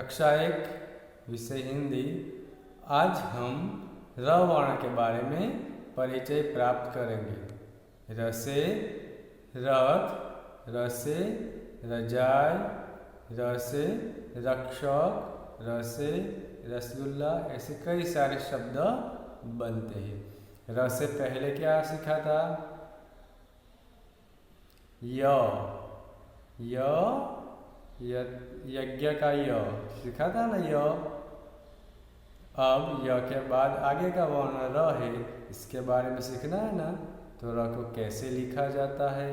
कक्षा 1 विषय हिंदी। आज हम र वर्ण के बारे में परिचय प्राप्त करेंगे। र से रथ, र से रजाई, र से रक्षक, र से रसगुल्ला, ऐसे कई सारे शब्द बनते हैं। र से पहले क्या सीखा था? यज्ञ का य सीखा था ना, य। अब य के बाद आगे का वर्ण र है, इसके बारे में सीखना है ना। तो र को कैसे लिखा जाता है,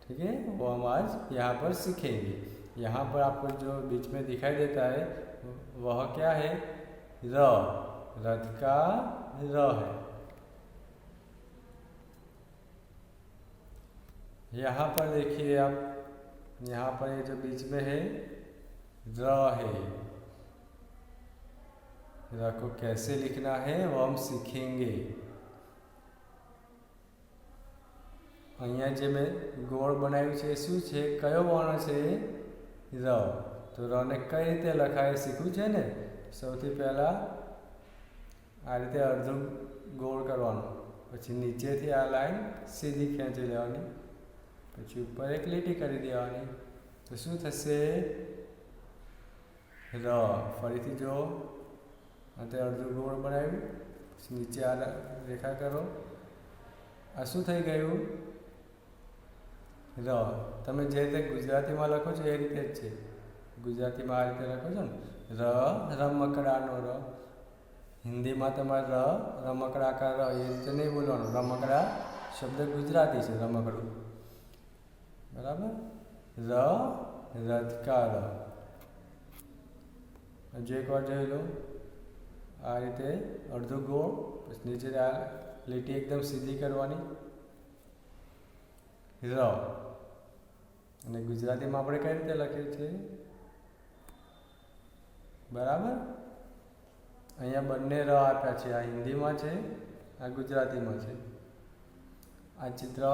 ठीक है, वो हम आज यहाँ पर सीखेंगे। यहाँ पर आपको जो बीच में दिखाई देता है वह क्या है? र, रथ का र है। यहाँ पर देखिए आप, यहाँ पर ये जो बीच में है र है। र को कैसे लिखना है वो हम सीखेंगे। અહીંયા જે મેં ગોળ બનાવ્યું છે શું છે? કયો વર્ણ છે? र। તો र ને કઈ રીતે લખાય શીખવું છે ને। સૌથી પહેલા આ રીતે અડધું ગોળ કરવાનો, પછી નીચેથી આ લાઈન સીધી ખેંચી લેવાની, પછી ઉપર એક લીટી કરી દેવાની, તો શું થશે? र। ફરીથી જો તે અડધું ગોળ બનાવ્યું, પછી નીચે આ રેખા કરો, આ શું થઈ ગયું? र। તમે જે રીતે ગુજરાતીમાં લખો છો એ રીતે જ છે। ગુજરાતીમાં આ રીતે લખો છો ને, र રમકડાનો र। हिंदीમાં તમારે र રમકડા કા र એ રીતે નહીં બોલવાનું। રમકડા શબ્દ ગુજરાતી છે, રમકડું, બરાબર। र રથ કા र। હજુ એકવાર જોઈ લો, આ રીતે અડધું ગોળ, પછી નીચે આ લીટી એકદમ સીધી કરવાની, र। અને ગુજરાતીમાં આપણે કઈ રીતે લખીએ છીએ? બરાબર। અહીંયા બંને र આપ્યા છે, આ હિન્દીમાં છે, આ ગુજરાતીમાં છે। આ ચિત્ર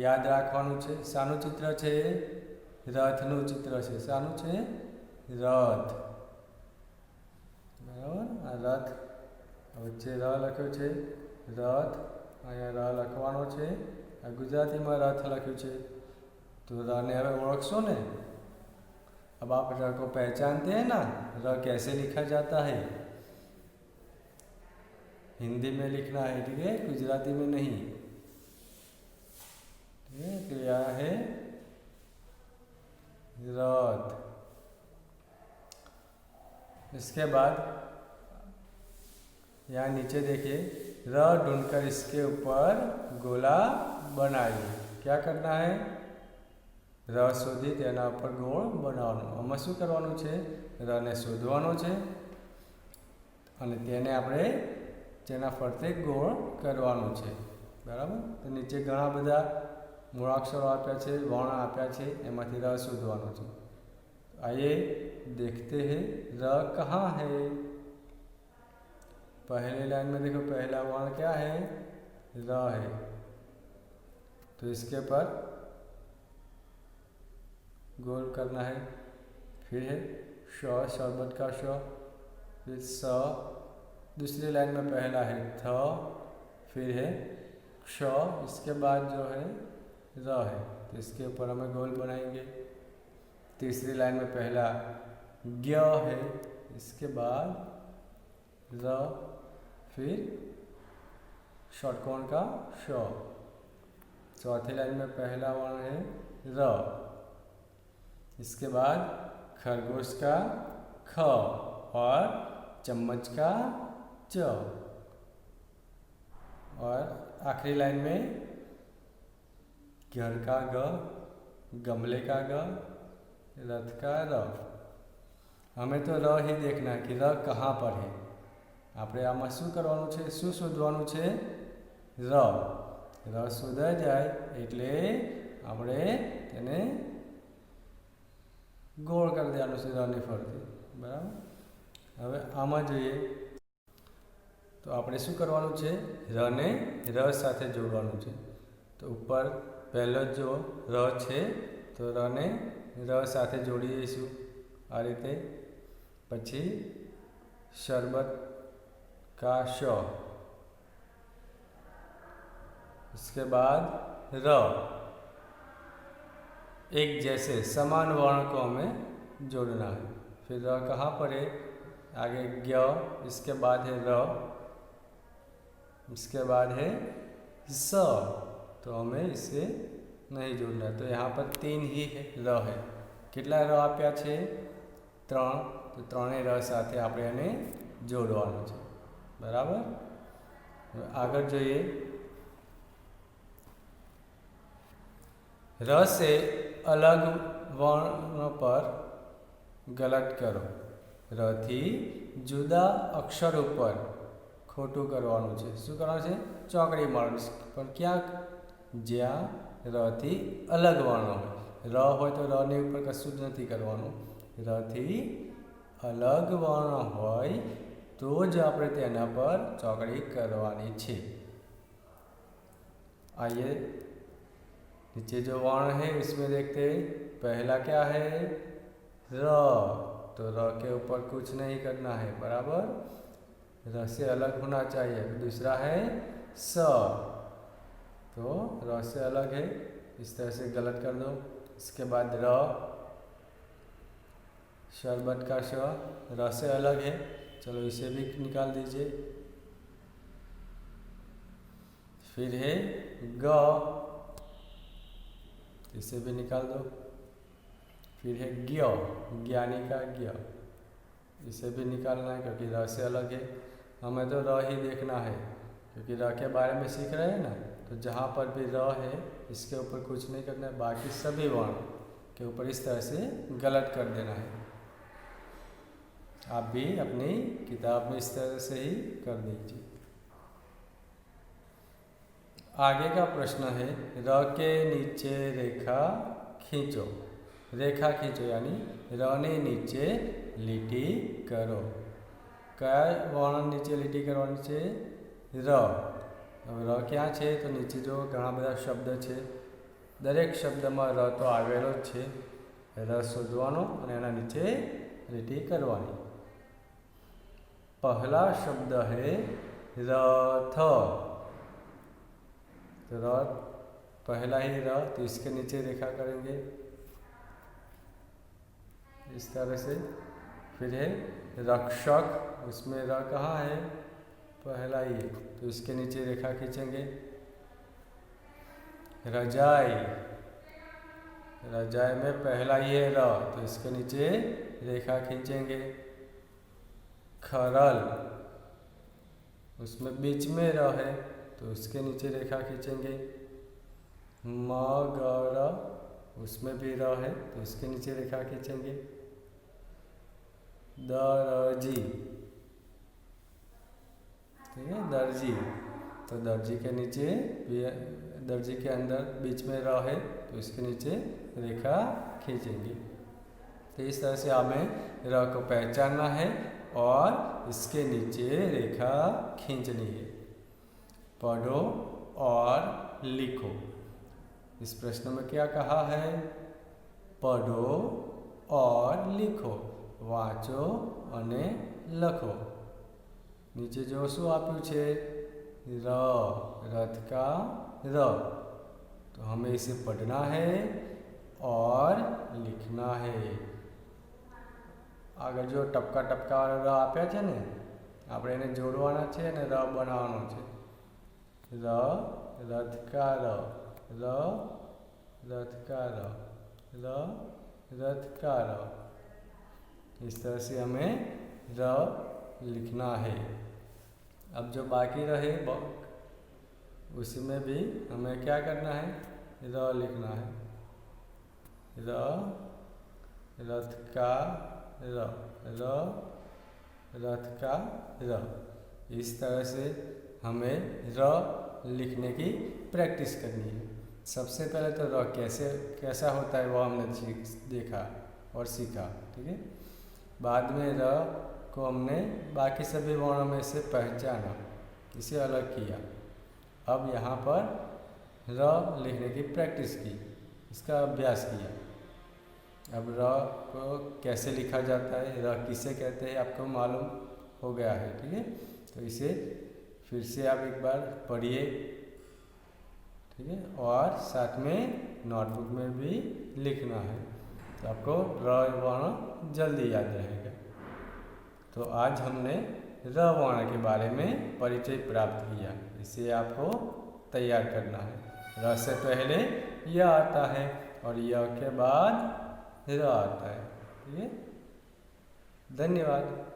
યાદ રાખવાનું છે। શાનું ચિત્ર છે? રથનું ચિત્ર છે। શાનું છે? રથ, બરાબર। આ રથ, વચ્ચે र લખ્યો છે, રથ, અહીંયા र લખવાનો છે। આ ગુજરાતીમાં રથ લખ્યું છે, तो र ने હવે ઓળખશો ને। अब आप र को पहचानते हैं ना, र कैसे लिखा जाता है? हिंदी में लिखना है, ठीक है, गुजराती में नहीं, ठीक है। तो यह है रथ। इसके बाद यहाँ नीचे देखिए, र ढूंढकर इसके ऊपर गोला बनाइए। क्या करना है? र शोधी तेना पर गोળ બનાવવાનો। આમાં શું કરવાનું છે? र ને શોધવાનો છે અને તેને આપણે તેના ફરતે ગોળ કરવાનું છે, બરાબર। તો નીચે ઘણા બધા મૂળાક્ષરો આપ્યા છે, વર્ણ આપ્યા છે, એમાંથી र શોધવાનો છે। आइए देखते हैं र कहाँ है। पहले लाइन में देखो, पहला वर्ण क्या है? र है। तो इसके पर गोल करना है। फिर है श, शरबत का श, फिर स, दूसरी लाइन में पहला है थ, फिर है क्ष, इसके बाद जो है र है, तो इसके ऊपर हमें गोल बनाएंगे। तीसरी लाइन में पहला ज्ञ है, इसके बाद र, फिर षटकोण का श। चौथी लाइन में पहला वर्ण है र, इसके बाद खरगोश का ख और चम्मच का च, और आखिरी लाइन में घर का ग, गमले का ग, रथ का र। हमें तो र ही देखना है कि र कहाँ पर है। આપણે આમાં શું કરવાનું છે? શું શોધવાનું છે? र। र શોધાઈ જાય એટલે આપણે તેને ગોળ કરી દેવાનું છે રની ફરતે, બરાબર। હવે આમાં જોઈએ તો આપણે શું કરવાનું છે? र ને र સાથે જોડવાનું છે। તો ઉપર પહેલો જો र છે, તો र ને र સાથે જોડી દઈશું। आ रीते। पछी शरबत का श, इसके बाद र। एक जैसे समान वर्ण को हमें जोड़ना है। फिर र कहाँ पर है, आगे ज्ञ, इसके बाद है र, इसके बाद है स, तो हमें इसे नहीं जोड़ना है। तो यहाँ पर 3 ही है र है। કેટલા र આપ્યા છે? 3, તો 3 र સાથે આપણે એને જોડવાનું છે, બરાબર। આગળ જોઈએ, र से अलग वर्ण पर गलत करो। र थी जुदा अक्षर ઉપર ખોટું કરવાનું છે। શું કરવાનું છે? ચોકડી મારવાની છે, પણ ક્યાંક જ્યાં र થી અલગ વર્ણ હોય। र હોય તો र ની ઉપર કશું જ નથી કરવાનું। र થી અલગ વર્ણ હોય તો જ આપણે તેના પર ચોકડી કરવાની છે। आइए नीचे जो वर्ण है इसमें देखते हैं। पहला क्या है? र, तो र के ऊपर कुछ नहीं करना है, बराबर। र से अलग होना चाहिए। दूसरा है स, तो र से अलग है, इस तरह से गलत कर दो। इसके बाद र, शरबत का श, र से अलग है, चलो इसे भी निकाल दीजिए। फिर है ग, इसे भी निकाल दो। फिर है ज्ञ, ज्ञानी का ज्ञ, इसे भी निकालना है क्योंकि र से अलग है। हमें तो र ही देखना है क्योंकि र के बारे में सीख रहे हैं ना, तो जहाँ पर भी र है इसके ऊपर कुछ नहीं करना है, बाकी सभी वर्ण के ऊपर इस तरह से गलत कर देना है। आप भी अपनी किताब में इस तरह से ही कर दीजिए। आगे का प्रश्न है, र के नीचे रेखा खींचो। रेखा खींचो यानी र ने नीचे લીટી કરો। કયા વર્ણ નીચે લીટી કરવાની છે? र। હવે र ક્યાં છે? તો નીચે જો ઘણા બધા શબ્દ છે, દરેક શબ્દમાં र તો આવેલો જ છે। र શોધવાનો અને એના નીચે લીટી કરવાની। પહેલા શબ્દ है रथ, तो र पहला ही र, तो इसके नीचे रेखा करेंगे इस तरह से। फिर है रक्षक, उसमें र कहाँ है? पहला ही है, तो इसके नीचे रेखा खींचेंगे। रजाई, रजाई में पहला ही है र, तो इसके नीचे रेखा खींचेंगे। खरल, उसमें बीच में र है, तो उसके नीचे रेखा खींचेंगे। मगर, उसमें भी र है, तो इसके नीचे रेखा खींचेंगे। दर्जी, ठीक है, दर्जी, तो दर्जी के नीचे, दर्जी के अंदर बीच में र है, तो इसके नीचे रेखा खींचेंगे। तो इस तरह से हमें र को पहचानना है और इसके नीचे रेखा खींचनी है। पढ़ो और लिखो। इस प्रश्न में क्या कहा है? पढ़ो और लिखो, वाँचो અને લખો। नीचे जो શું આપ્યું છે? र, रथ का र, तो हमें इसे पढ़ना है और लिखना है। આગળ જો ટપકા ટપકા વાળો र આપ્યા છે ને, આપણે એને જોડવાના છે અને र બનાવવાનો છે। र, रथ का र, र, रथ का र, र, रथ का र, इस तरह से हमें र लिखना है। अब जो बाकी रहे उसी में भी हमें क्या करना है? र लिखना है। र, रथ का र, र, रथ का र, इस तरह से हमें र लिखने की प्रैक्टिस करनी है। सबसे पहले तो र कैसा होता है वो हमने देखा और सीखा, ठीक है। बाद में र को हमने बाकी सभी वर्णों में से पहचाना, इसे अलग किया। अब यहाँ पर र लिखने की प्रैक्टिस की, इसका अभ्यास किया। अब र को कैसे लिखा जाता है, र किसे कहते हैं आपको मालूम हो गया है। ठीक है, तो इसे फिर से आप एक बार पढ़िए। ठीक है, और साथ में नोटबुक में भी लिखना है, तो आपको र वर्ण जल्दी याद रहेगा। तो आज हमने र वर्ण के बारे में परिचय प्राप्त किया। इसे आपको तैयार करना है। र से पहले य आता है और य के बाद र आता है। ठीक है, धन्यवाद।